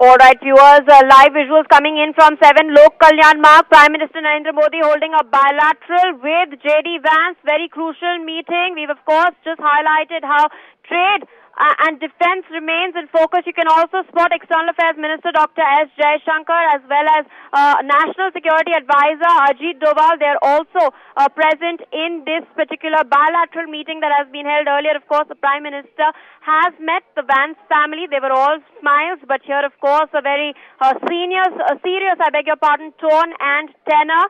Alright viewers, live visuals coming in from 7 Lok Kalyan Marg. Prime Minister Narendra Modi holding a bilateral with J.D. Vance. Very crucial meeting. We've of course just highlighted how trade and defense remains in focus. You can also spot External Affairs Minister Dr. S. Jaishankar as well as National Security Advisor Ajit Doval. They're also present in this particular bilateral meeting that has been held earlier. Of course, the Prime Minister has met the Vance family. They were all smiles, but here, of course, a very serious, tone and tenor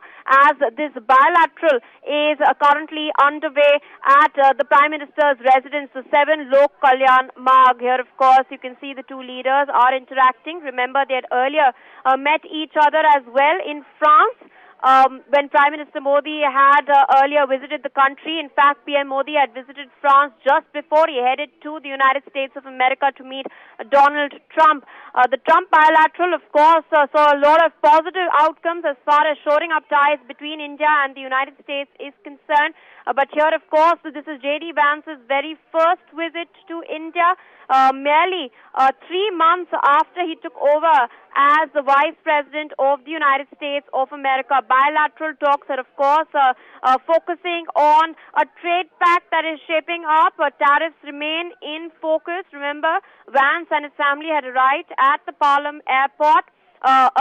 as this bilateral is currently underway at the Prime Minister's residence, the 7 Lok Kalyan Marg. Here, of course, you can see the two leaders are interacting. Remember, they had earlier met each other as well in France. When Prime Minister Modi had earlier visited the country. In fact, PM Modi had visited France just before he headed to the United States of America to meet Donald Trump. The Trump bilateral, of course, saw a lot of positive outcomes as far as shoring up ties between India and the United States is concerned. But here, of course, this is J.D. Vance's very first visit to India, merely 3 months after he took over as the Vice President of the United States of America. Bilateral talks are, of course, focusing on a trade pact that is shaping up. Tariffs remain in focus. Remember, Vance and his family had arrived at the Palam airport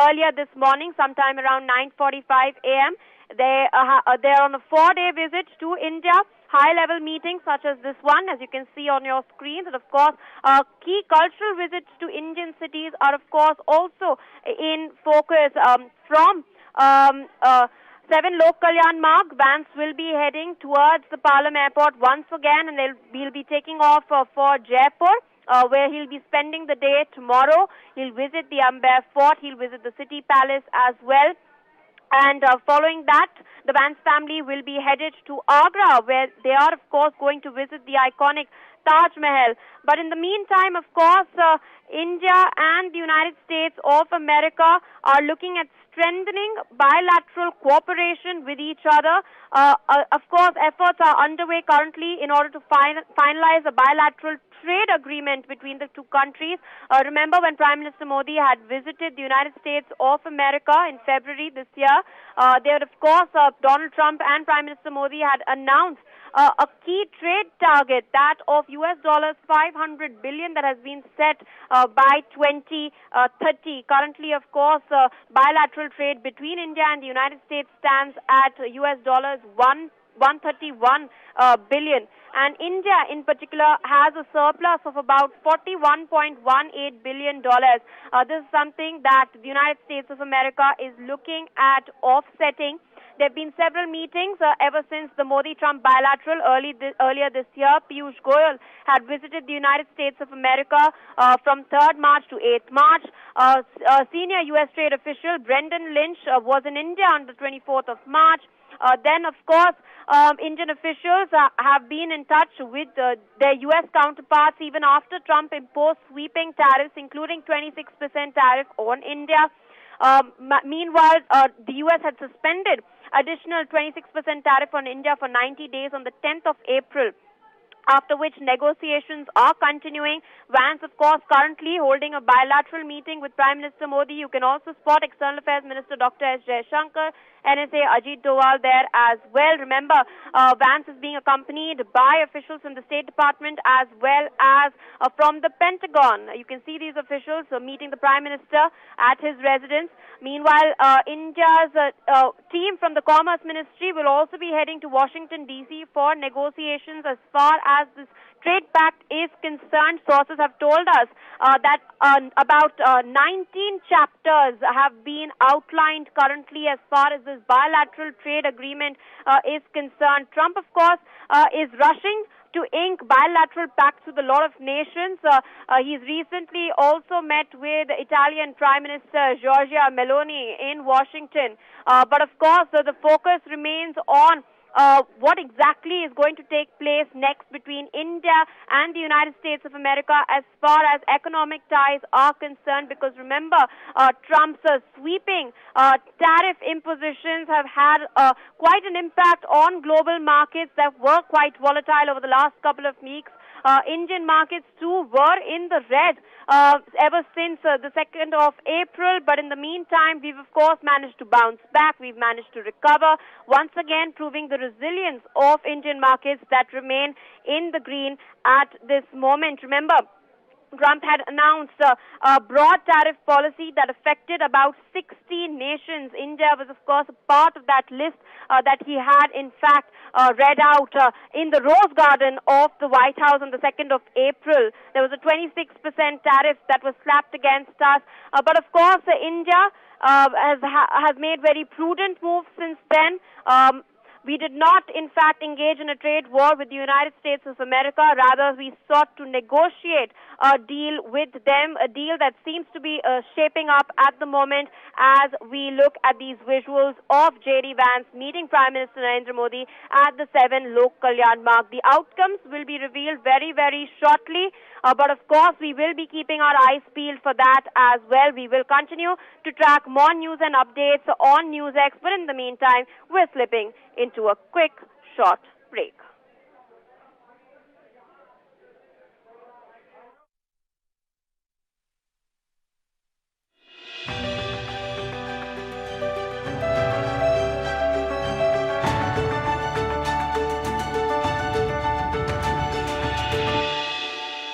earlier this morning, sometime around 9:45 a.m. They're on a 4-day visit to India. High-level meetings such as this one, as you can see on your screens, and of course, key cultural visits to Indian cities are of course also in focus. From 7 Lok Kalyan Marg, Vance will be heading towards the Palam airport once again, and he'll be taking off for Jaipur. Where he'll be spending the day tomorrow. He'll visit the Amber Fort, he'll visit the City Palace as well. And following that, the Vance family will be headed to Agra, where they are, of course, going to visit the iconic Taj Mahal. But in the meantime, of course, India and the United States of America are looking at strengthening bilateral cooperation with each other. Of course, efforts are underway currently in order to finalize a bilateral trade agreement between the two countries. Remember when Prime Minister Modi had visited the United States of America in February this year, there, of course, Donald Trump and Prime Minister Modi had announced a key trade target, that of US dollars $500 billion that has been set by 2030. Currently, of course, bilateral trade between India and the United States stands at US dollars 131 billion. And India, in particular, has a surplus of about $41.18 billion. This is something that the United States of America is looking at offsetting. There have been several meetings ever since the Modi-Trump bilateral earlier this year. Piyush Goyal had visited the United States of America from 3rd March to 8th March. Senior U.S. trade official Brendan Lynch was in India on the 24th of March. Then, of course, Indian officials have been in touch with their U.S. counterparts even after Trump imposed sweeping tariffs, including 26% tariff on India. Meanwhile, the U.S. had suspended additional 26% tariff on India for 90 days on the 10th of April. After which negotiations are continuing. Vance, of course, currently holding a bilateral meeting with Prime Minister Modi. You can also spot External Affairs Minister Dr. S. Jaishankar, NSA Ajit Doval there as well. Remember, Vance is being accompanied by officials from the State Department as well as from the Pentagon. You can see these officials meeting the Prime Minister at his residence. Meanwhile, India's team from the Commerce Ministry will also be heading to Washington, D.C. for negotiations as far as this trade pact is concerned. Sources have told us that about 19 chapters have been outlined currently as far as this bilateral trade agreement is concerned. Trump, of course, is rushing to ink bilateral pacts with a lot of nations. He's recently also met with Italian Prime Minister Giorgia Meloni in Washington. But of course, the focus remains on what exactly is going to take place next between India and the United States of America as far as economic ties are concerned, because remember, Trump's sweeping tariff impositions have had quite an impact on global markets that were quite volatile over the last couple of weeks. Indian markets too were in the red ever since the 2nd of April. But in the meantime, we've of course managed to bounce back. We've managed to recover, once again proving the resilience of Indian markets that remain in the green at this moment. Remember, Trump had announced a broad tariff policy that affected about 60 nations. India was, of course, a part of that list that he had, in fact, read out in the Rose Garden of the White House on the 2nd of April. There was a 26% tariff that was slapped against us. But, of course, India has made very prudent moves since then. We did not, in fact, engage in a trade war with the United States of America. Rather, we sought to negotiate a deal with them, a deal that seems to be shaping up at the moment as we look at these visuals of J.D. Vance meeting Prime Minister Narendra Modi at the 7 Lok Kalyan Marg. The outcomes will be revealed very, very shortly. But of course, we will be keeping our eyes peeled for that as well. We will continue to track more news and updates on NewsX. But in the meantime, we're slipping into a quick, short break.